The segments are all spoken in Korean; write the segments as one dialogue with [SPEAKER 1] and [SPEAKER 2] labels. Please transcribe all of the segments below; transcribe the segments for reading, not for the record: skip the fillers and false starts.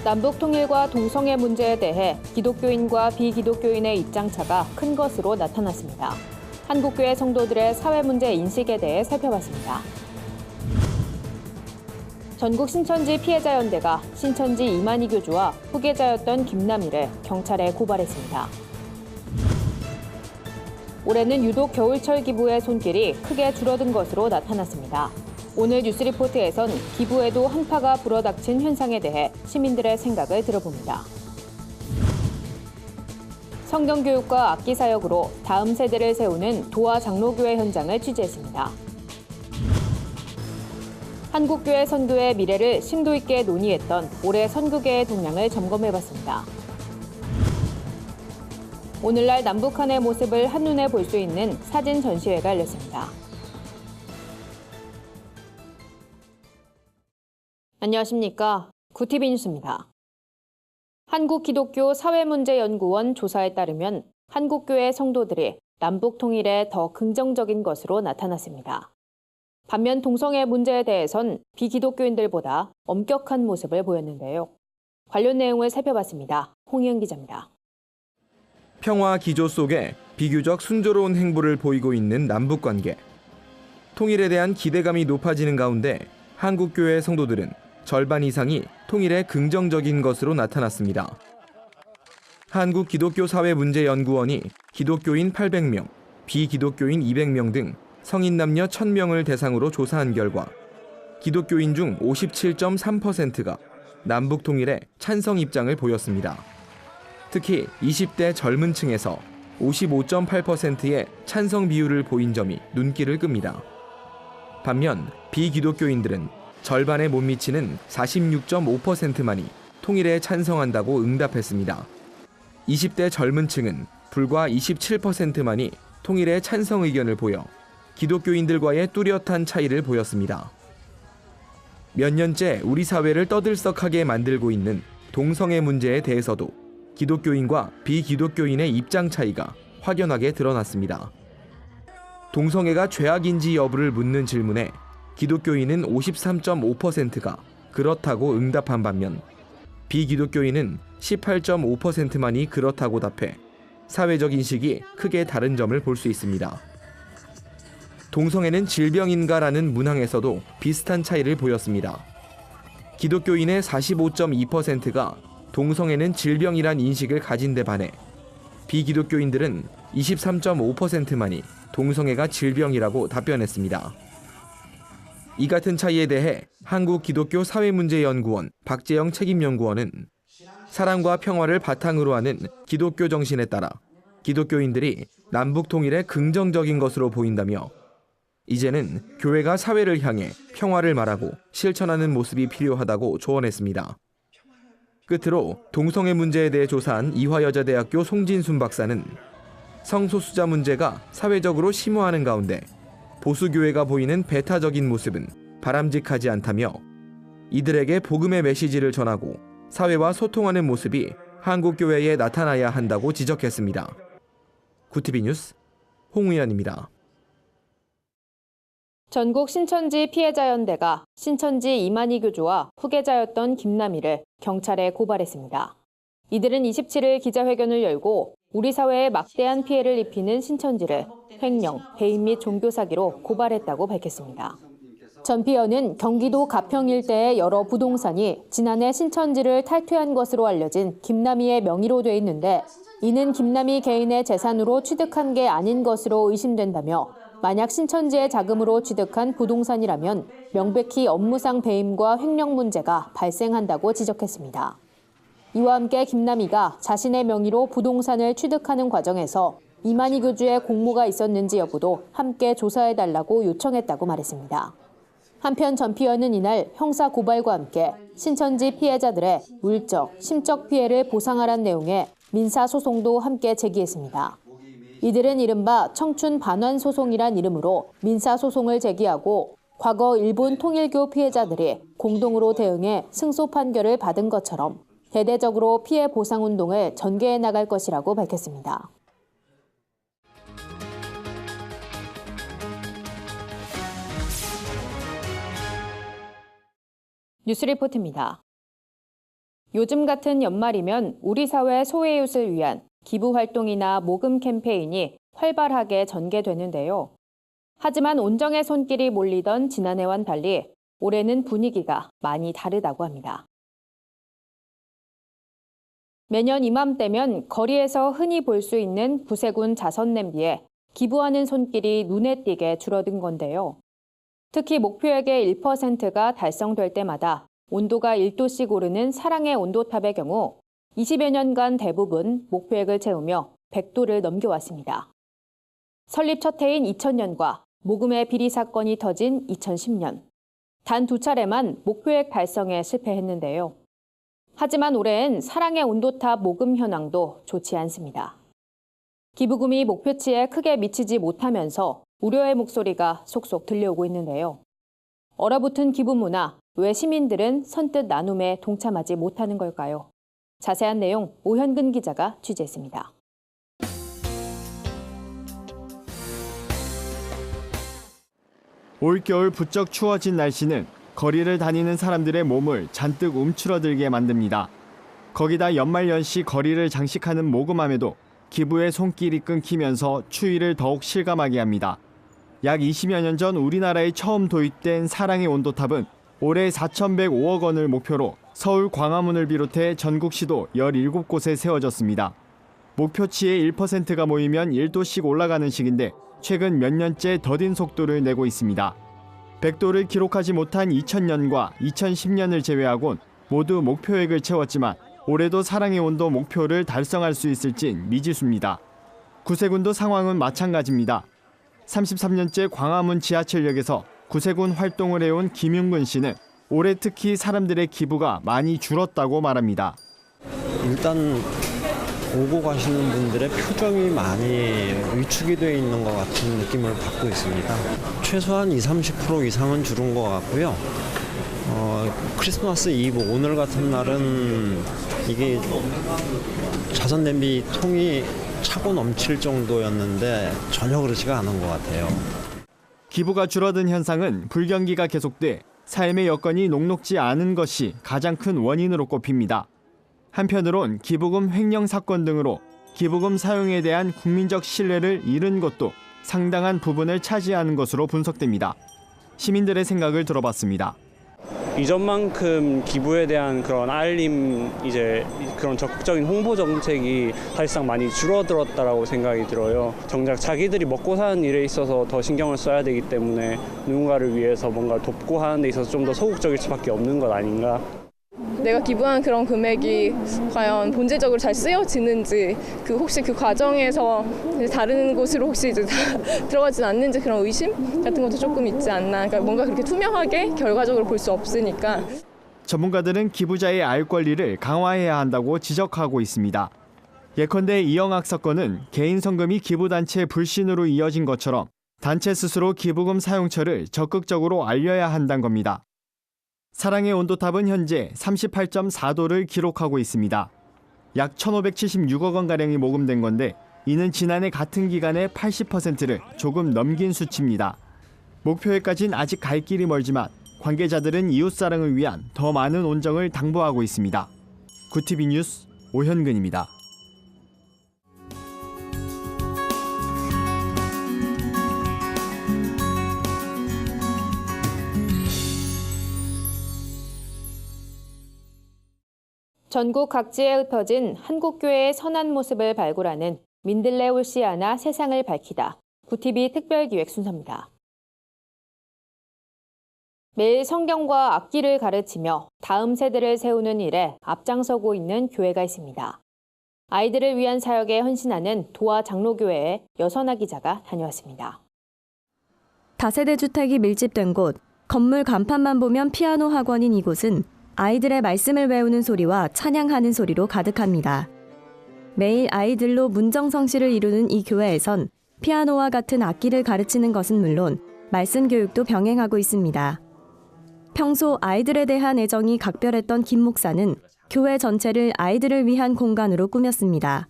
[SPEAKER 1] 남북 통일과 동성애 문제에 대해 기독교인과 비기독교인의 입장차가 큰 것으로 나타났습니다. 한국교회 성도들의 사회 문제 인식에 대해 살펴봤습니다. 전국 신천지 피해자연대가 신천지 이만희 교주와 후계자였던 김남희를 경찰에 고발했습니다. 올해는 유독 겨울철 기부의 손길이 크게 줄어든 것으로 나타났습니다. 오늘 뉴스리포트에선 기부에도 한파가 불어닥친 현상에 대해 시민들의 생각을 들어봅니다. 성경교육과 악기사역으로 다음 세대를 세우는 도화 장로교회 현장을 취재했습니다. 한국교회 선교의 미래를 심도 있게 논의했던 올해 선교계의 동향을 점검해봤습니다. 오늘날 남북한의 모습을 한눈에 볼 수 있는 사진 전시회가 열렸습니다. 안녕하십니까. 구티비 뉴스입니다. 한국기독교사회문제연구원 조사에 따르면 한국교회 성도들이 남북 통일에 더 긍정적인 것으로 나타났습니다. 반면 동성애 문제에 대해선 비기독교인들보다 엄격한 모습을 보였는데요. 관련 내용을 살펴봤습니다. 홍희은 기자입니다.
[SPEAKER 2] 평화 기조 속에 비교적 순조로운 행보를 보이고 있는 남북관계. 통일에 대한 기대감이 높아지는 가운데 한국교회 성도들은 절반 이상이 통일에 긍정적인 것으로 나타났습니다. 한국기독교사회문제연구원이 기독교인 800명, 비기독교인 200명 등 성인 남녀 1000명을 대상으로 조사한 결과 기독교인 중 57.3%가 남북 통일에 찬성 입장을 보였습니다. 특히 20대 젊은 층에서 55.8%의 찬성 비율을 보인 점이 눈길을 끕니다. 반면 비기독교인들은 절반에 못 미치는 46.5%만이 통일에 찬성한다고 응답했습니다. 20대 젊은 층은 불과 27%만이 통일에 찬성 의견을 보여 기독교인들과의 뚜렷한 차이를 보였습니다. 몇 년째 우리 사회를 떠들썩하게 만들고 있는 동성애 문제에 대해서도 기독교인과 비기독교인의 입장 차이가 확연하게 드러났습니다. 동성애가 죄악인지 여부를 묻는 질문에 기독교인은 53.5%가 그렇다고 응답한 반면 비기독교인은 18.5%만이 그렇다고 답해 사회적 인식이 크게 다른 점을 볼 수 있습니다. 동성애는 질병인가라는 문항에서도 비슷한 차이를 보였습니다. 기독교인의 45.2%가 동성애는 질병이란 인식을 가진 데 반해 비기독교인들은 23.5%만이 동성애가 질병이라고 답변했습니다. 이 같은 차이에 대해 한국기독교사회문제연구원 박재영 책임연구원은 사랑과 평화를 바탕으로 하는 기독교 정신에 따라 기독교인들이 남북 통일에 긍정적인 것으로 보인다며 이제는 교회가 사회를 향해 평화를 말하고 실천하는 모습이 필요하다고 조언했습니다. 끝으로 동성애 문제에 대해 조사한 이화여자대학교 송진순 박사는 성소수자 문제가 사회적으로 심화하는 가운데 보수교회가 보이는 배타적인 모습은 바람직하지 않다며 이들에게 복음의 메시지를 전하고 사회와 소통하는 모습이 한국교회에 나타나야 한다고 지적했습니다. 구티비 뉴스 홍우연입니다.
[SPEAKER 1] 전국 신천지 피해자연대가 신천지 이만희 교주와 후계자였던 김남희를 경찰에 고발했습니다. 이들은 27일 기자회견을 열고 우리 사회에 막대한 피해를 입히는 신천지를 횡령, 배임 및 종교 사기로 고발했다고 밝혔습니다. 전 피어는 경기도 가평 일대의 여러 부동산이 지난해 신천지를 탈퇴한 것으로 알려진 김남희의 명의로 돼 있는데 이는 김남희 개인의 재산으로 취득한 게 아닌 것으로 의심된다며 만약 신천지의 자금으로 취득한 부동산이라면 명백히 업무상 배임과 횡령 문제가 발생한다고 지적했습니다. 이와 함께 김남희가 자신의 명의로 부동산을 취득하는 과정에서 이만희 교주의 공모가 있었는지 여부도 함께 조사해달라고 요청했다고 말했습니다. 한편 전 피어는 이날 형사 고발과 함께 신천지 피해자들의 물적, 심적 피해를 보상하란 내용의 민사소송도 함께 제기했습니다. 이들은 이른바 청춘 반환 소송이란 이름으로 민사소송을 제기하고 과거 일본 통일교 피해자들이 공동으로 대응해 승소 판결을 받은 것처럼 대대적으로 피해 보상 운동을 전개해 나갈 것이라고 밝혔습니다. 뉴스리포트입니다. 요즘 같은 연말이면 우리 사회 소외이웃을 위한 기부 활동이나 모금 캠페인이 활발하게 전개되는데요. 하지만 온정의 손길이 몰리던 지난해와는 달리 올해는 분위기가 많이 다르다고 합니다. 매년 이맘때면 거리에서 흔히 볼 수 있는 구세군 자선 냄비에 기부하는 손길이 눈에 띄게 줄어든 건데요. 특히 목표액의 1%가 달성될 때마다 온도가 1도씩 오르는 사랑의 온도탑의 경우 20여 년간 대부분 목표액을 채우며 100도를 넘겨왔습니다. 설립 첫 해인 2000년과 모금의 비리 사건이 터진 2010년. 단 2차례만 목표액 달성에 실패했는데요. 하지만 올해엔 사랑의 온도탑 모금 현황도 좋지 않습니다. 기부금이 목표치에 크게 미치지 못하면서 우려의 목소리가 속속 들려오고 있는데요. 얼어붙은 기부 문화, 왜 시민들은 선뜻 나눔에 동참하지 못하는 걸까요? 자세한 내용 오현근 기자가 취재했습니다.
[SPEAKER 3] 올겨울 부쩍 추워진 날씨는 거리를 다니는 사람들의 몸을 잔뜩 움츠러들게 만듭니다. 거기다 연말연시 거리를 장식하는 모금함에도 기부의 손길이 끊기면서 추위를 더욱 실감하게 합니다. 약 20여 년 전 우리나라에 처음 도입된 사랑의 온도탑은 올해 4,105억 원을 목표로 서울 광화문을 비롯해 전국 시도 17곳에 세워졌습니다. 목표치의 1%가 모이면 1도씩 올라가는 식인데 최근 몇 년째 더딘 속도를 내고 있습니다. 100도를 기록하지 못한 2000년과 2010년을 제외하곤 모두 목표액을 채웠지만 올해도 사랑의 온도 목표를 달성할 수 있을진 미지수입니다. 구세군도 상황은 마찬가지입니다. 33년째 광화문 지하철역에서 구세군 활동을 해온 김윤근 씨는 올해 특히 사람들의 기부가 많이 줄었다고 말합니다.
[SPEAKER 4] 일단 오고 가시는 분들의 표정이 많이 위축이 되어 있는 것 같은 느낌을 받고 있습니다. 최소한 20-30% 이상은 줄은 것 같고요. 크리스마스 이브 오늘 같은 날은 이게 자선 냄비 통이 차고 넘칠 정도였는데 전혀 그렇지가 않은 것 같아요.
[SPEAKER 3] 기부가 줄어든 현상은 불경기가 계속돼 삶의 여건이 녹록지 않은 것이 가장 큰 원인으로 꼽힙니다. 한편으론 기부금 횡령 사건 등으로 기부금 사용에 대한 국민적 신뢰를 잃은 것도 상당한 부분을 차지하는 것으로 분석됩니다. 시민들의 생각을 들어봤습니다.
[SPEAKER 5] 이전만큼 기부에 대한 그런 알림, 이제 그런 적극적인 홍보 정책이 사실상 많이 줄어들었다라고 생각이 들어요. 정작 자기들이 먹고 사는 일에 있어서 더 신경을 써야 되기 때문에 누군가를 위해서 뭔가 돕고 하는 데 있어서 좀 더 소극적일 수밖에 없는 것 아닌가.
[SPEAKER 6] 내가 기부한 그런 금액이 과연 본질적으로 잘 쓰여지는지, 혹시 그 과정에서 다른 곳으로 혹시 이제 들어가진 않는지 그런 의심 같은 것도 조금 있지 않나. 그러니까 뭔가 그렇게 투명하게 결과적으로 볼 수 없으니까.
[SPEAKER 3] 전문가들은 기부자의 알 권리를 강화해야 한다고 지적하고 있습니다. 예컨대 이영학 사건은 개인 성금이 기부단체 불신으로 이어진 것처럼 단체 스스로 기부금 사용처를 적극적으로 알려야 한다는 겁니다. 사랑의 온도탑은 현재 38.4도를 기록하고 있습니다. 약 1,576억 원가량이 모금된 건데 이는 지난해 같은 기간의 80%를 조금 넘긴 수치입니다. 목표에까지는 아직 갈 길이 멀지만 관계자들은 이웃사랑을 위한 더 많은 온정을 당부하고 있습니다. 구티비 뉴스 오현근입니다.
[SPEAKER 1] 전국 각지에 흩어진 한국교회의 선한 모습을 발굴하는 민들레 홀시아나 세상을 밝히다. 구티비 특별기획 순서입니다. 매일 성경과 악기를 가르치며 다음 세대를 세우는 일에 앞장서고 있는 교회가 있습니다. 아이들을 위한 사역에 헌신하는 도화 장로교회에 여선아 기자가 다녀왔습니다.
[SPEAKER 7] 다세대 주택이 밀집된 곳, 건물 간판만 보면 피아노 학원인 이곳은 아이들의 말씀을 외우는 소리와 찬양하는 소리로 가득합니다. 매일 아이들로 문정성시를 이루는 이 교회에선 피아노와 같은 악기를 가르치는 것은 물론 말씀 교육도 병행하고 있습니다. 평소 아이들에 대한 애정이 각별했던 김 목사는 교회 전체를 아이들을 위한 공간으로 꾸몄습니다.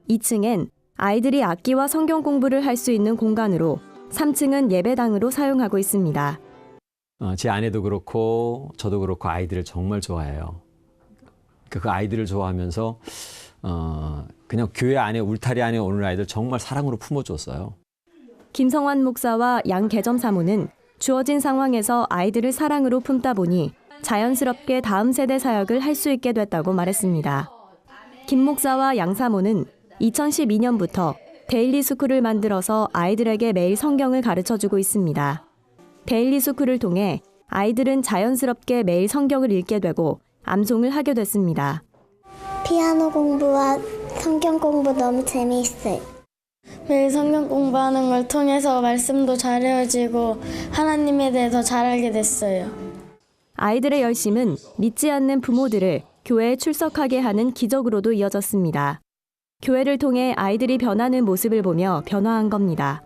[SPEAKER 7] 2층엔 아이들이 악기와 성경 공부를 할 수 있는 공간으로 3층은 예배당으로 사용하고 있습니다.
[SPEAKER 8] 제 아내도 그렇고 저도 그렇고 아이들을 정말 좋아해요. 그 아이들을 좋아하면서 그냥 교회 안에 울타리 안에 오는 아이들 정말 사랑으로 품어줬어요.
[SPEAKER 7] 김성환 목사와 양 개점 사모는 주어진 상황에서 아이들을 사랑으로 품다 보니 자연스럽게 다음 세대 사역을 할 수 있게 됐다고 말했습니다. 김 목사와 양 사모는 2012년부터 데일리 스쿨을 만들어서 아이들에게 매일 성경을 가르쳐주고 있습니다. 데일리 스쿨을 통해 아이들은 자연스럽게 매일 성경을 읽게 되고 암송을 하게 됐습니다.
[SPEAKER 9] 피아노 공부와 성경 공부 너무 재미있어요.
[SPEAKER 10] 매일 성경 공부하는 걸 통해서 말씀도 잘 외워지고 하나님에 대해서 잘 알게 됐어요.
[SPEAKER 7] 아이들의 열심은 믿지 않는 부모들을 교회에 출석하게 하는 기적으로도 이어졌습니다. 교회를 통해 아이들이 변하는 모습을 보며 변화한 겁니다.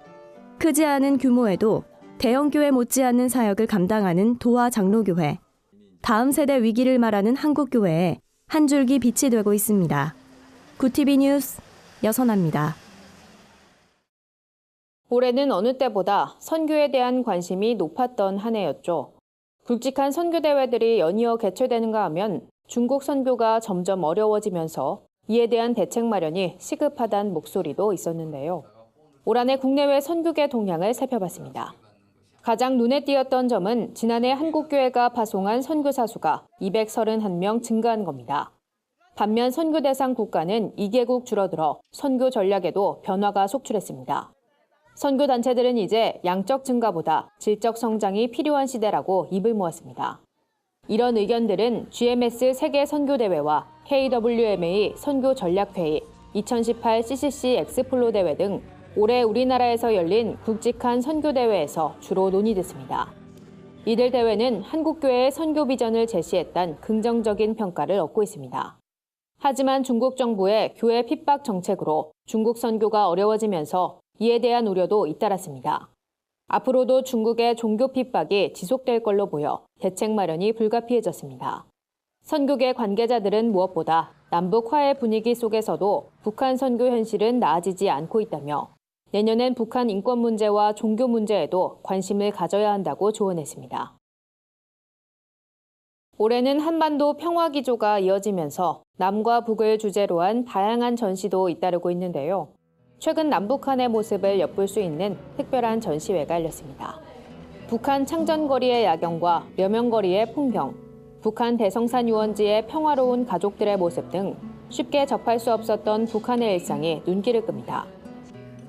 [SPEAKER 7] 크지 않은 규모에도 대형 교회 못지않는 사역을 감당하는 도화 장로교회. 다음 세대 위기를 말하는 한국교회에 한 줄기 빛이 되고 있습니다. 구TV 뉴스 여선아입니다.
[SPEAKER 1] 올해는 어느 때보다 선교에 대한 관심이 높았던 한 해였죠. 굵직한 선교 대회들이 연이어 개최되는가 하면 중국 선교가 점점 어려워지면서 이에 대한 대책 마련이 시급하다는 목소리도 있었는데요. 올 한 해 국내외 선교계 동향을 살펴봤습니다. 가장 눈에 띄었던 점은 지난해 한국교회가 파송한 선교사 수가 231명 증가한 겁니다. 반면 선교 대상 국가는 2개국 줄어들어 선교 전략에도 변화가 속출했습니다. 선교 단체들은 이제 양적 증가보다 질적 성장이 필요한 시대라고 입을 모았습니다. 이런 의견들은 GMS 세계 선교대회와 KWMA 선교 전략회의, 2018 CCC 엑스플로 대회 등 올해 우리나라에서 열린 굵직한 선교대회에서 주로 논의됐습니다. 이들 대회는 한국교회의 선교 비전을 제시했다는 긍정적인 평가를 얻고 있습니다. 하지만 중국 정부의 교회 핍박 정책으로 중국 선교가 어려워지면서 이에 대한 우려도 잇따랐습니다. 앞으로도 중국의 종교 핍박이 지속될 걸로 보여 대책 마련이 불가피해졌습니다. 선교계 관계자들은 무엇보다 남북 화해 분위기 속에서도 북한 선교 현실은 나아지지 않고 있다며 내년엔 북한 인권 문제와 종교 문제에도 관심을 가져야 한다고 조언했습니다. 올해는 한반도 평화 기조가 이어지면서 남과 북을 주제로 한 다양한 전시도 잇따르고 있는데요. 최근 남북한의 모습을 엿볼 수 있는 특별한 전시회가 열렸습니다. 북한 창전거리의 야경과 려명거리의 풍경, 북한 대성산 유원지의 평화로운 가족들의 모습 등 쉽게 접할 수 없었던 북한의 일상이 눈길을 끕니다.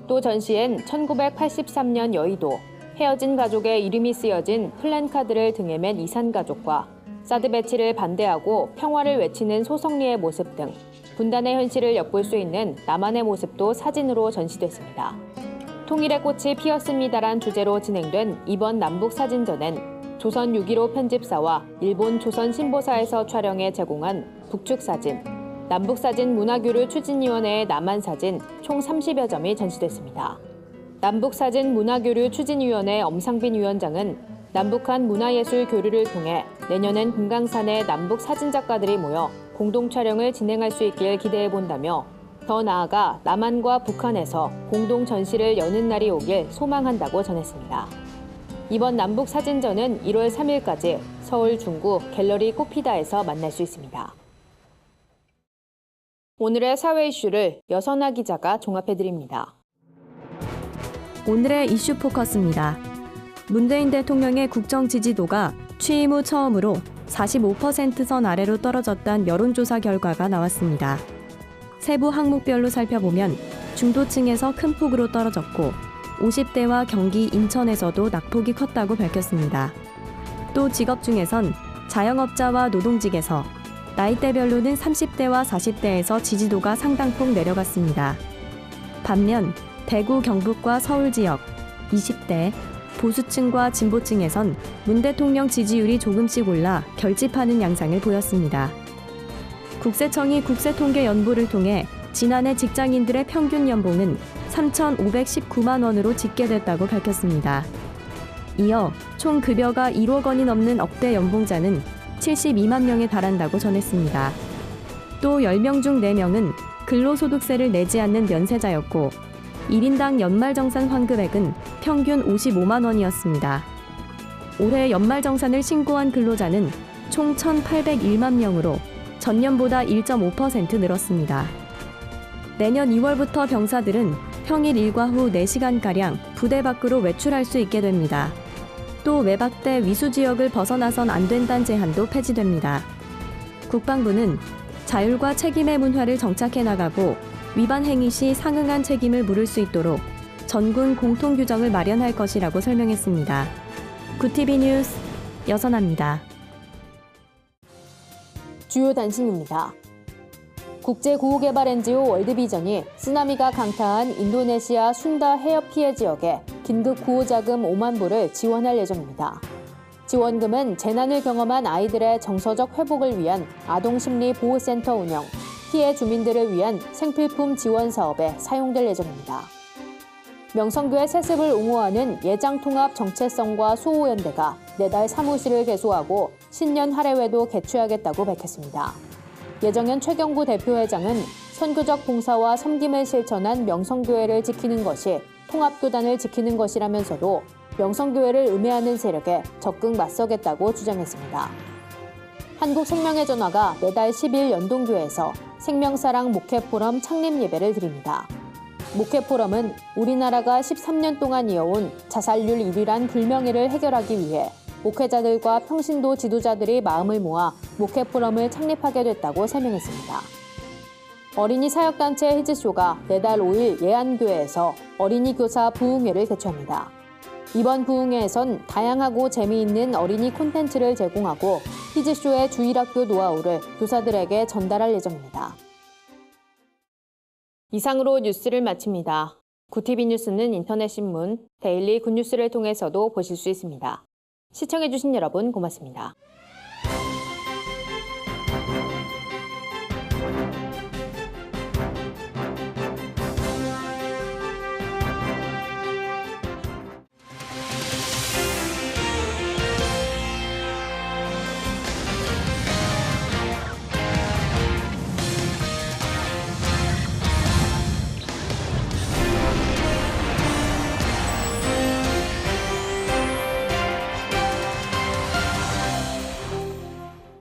[SPEAKER 1] 또 전시엔 1983년 여의도, 헤어진 가족의 이름이 쓰여진 플랜카드를 등에 맨 이산 가족과 사드 배치를 반대하고 평화를 외치는 소성리의 모습 등 분단의 현실을 엿볼 수 있는 남한의 모습도 사진으로 전시됐습니다. 통일의 꽃이 피었습니다란 주제로 진행된 이번 남북 사진전엔 조선 6.15 편집사와 일본 조선신보사에서 촬영해 제공한 북측 사진, 남북사진 문화교류 추진위원회의 남한사진 총 30여 점이 전시됐습니다. 남북사진 문화교류 추진위원회 엄상빈 위원장은 남북한 문화예술 교류를 통해 내년엔 금강산에 남북 사진작가들이 모여 공동 촬영을 진행할 수 있길 기대해 본다며 더 나아가 남한과 북한에서 공동 전시를 여는 날이 오길 소망한다고 전했습니다. 이번 남북 사진전은 1월 3일까지 서울 중구 갤러리 꽃피다에서 만날 수 있습니다. 오늘의 사회 이슈를 여선아 기자가 종합해드립니다.
[SPEAKER 7] 오늘의 이슈 포커스입니다. 문재인 대통령의 국정 지지도가 취임 후 처음으로 45%선 아래로 떨어졌다는 여론조사 결과가 나왔습니다. 세부 항목별로 살펴보면 중도층에서 큰 폭으로 떨어졌고 50대와 경기, 인천에서도 낙폭이 컸다고 밝혔습니다. 또 직업 중에선 자영업자와 노동직에서 나이대별로는 30대와 40대에서 지지도가 상당폭 내려갔습니다. 반면 대구, 경북과 서울 지역 20대, 보수층과 진보층에선 문 대통령 지지율이 조금씩 올라 결집하는 양상을 보였습니다. 국세청이 국세통계연부를 통해 지난해 직장인들의 평균 연봉은 3,519만 원으로 집계됐다고 밝혔습니다. 이어 총 급여가 1억 원이 넘는 억대 연봉자는 72만 명에 달한다고 전했습니다. 또 10명 중 4명은 근로소득세를 내지 않는 면세자였고 1인당 연말정산 환급액은 평균 55만 원이었습니다. 올해 연말정산을 신고한 근로자는 총 1,801만 명으로 전년보다 1.5% 늘었습니다. 내년 2월부터 병사들은 평일 일과 후 4시간가량 부대 밖으로 외출할 수 있게 됩니다. 또 외박대 위수 지역을 벗어나선 안 된다는 제한도 폐지됩니다. 국방부는 자율과 책임의 문화를 정착해 나가고 위반 행위 시 상응한 책임을 물을 수 있도록 전군 공통 규정을 마련할 것이라고 설명했습니다. 구티비 뉴스 여선아입니다.
[SPEAKER 1] 주요 단신입니다. 국제구호개발 NGO 월드비전이 쓰나미가 강타한 인도네시아 순다 해협 피해 지역에 긴급 구호자금 5만 불을 지원할 예정입니다. 지원금은 재난을 경험한 아이들의 정서적 회복을 위한 아동심리보호센터 운영, 피해 주민들을 위한 생필품 지원 사업에 사용될 예정입니다. 명성교회 세습을 옹호하는 예장통합 정체성과 수호연대가 내달 사무실을 개소하고 신년 할애회도 개최하겠다고 밝혔습니다. 예정현 최경구 대표회장은 선교적 봉사와 섬김을 실천한 명성교회를 지키는 것이 통합교단을 지키는 것이라면서도 명성교회를 음해하는 세력에 적극 맞서겠다고 주장했습니다. 한국생명의 전화가 내달 10일 연동교회에서 생명사랑 목회포럼 창립 예배를 드립니다. 목회포럼은 우리나라가 13년 동안 이어온 자살률 1위란 불명예를 해결하기 위해 목회자들과 평신도 지도자들이 마음을 모아 목회포럼을 창립하게 됐다고 설명했습니다. 어린이 사역단체 히즈쇼가 내달 5일 예안교회에서 어린이 교사 부흥회를 개최합니다. 이번 부흥회에선 다양하고 재미있는 어린이 콘텐츠를 제공하고 히즈쇼의 주일학교 노하우를 교사들에게 전달할 예정입니다. 이상으로 뉴스를 마칩니다. 구티비 뉴스는 인터넷 신문, 데일리 굿뉴스를 통해서도 보실 수 있습니다. 시청해주신 여러분 고맙습니다.